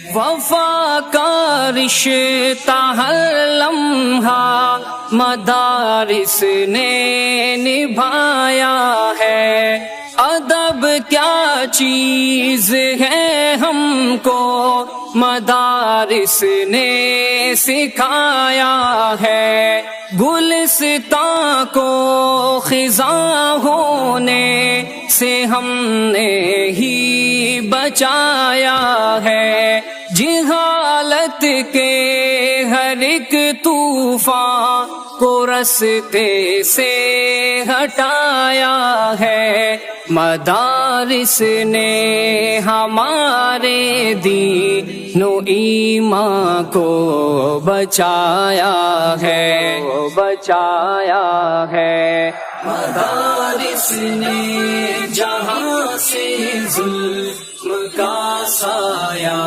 وفا کا رشتہ ہر لمحہ مدارس نے نبھایا ہے، ادب کیا چیز ہے ہم کو مدارس نے سکھایا ہے، گلستاں کو خزاں ہونے سے ہم نے ہی بچایا ہے، جہالت کے ہر ایک طوفان کو رستے سے ہٹایا ہے، مدارس نے ہمارے دین و ایمان کو بچایا ہے، مدارس نے جہاں سے ظلم کا سایہ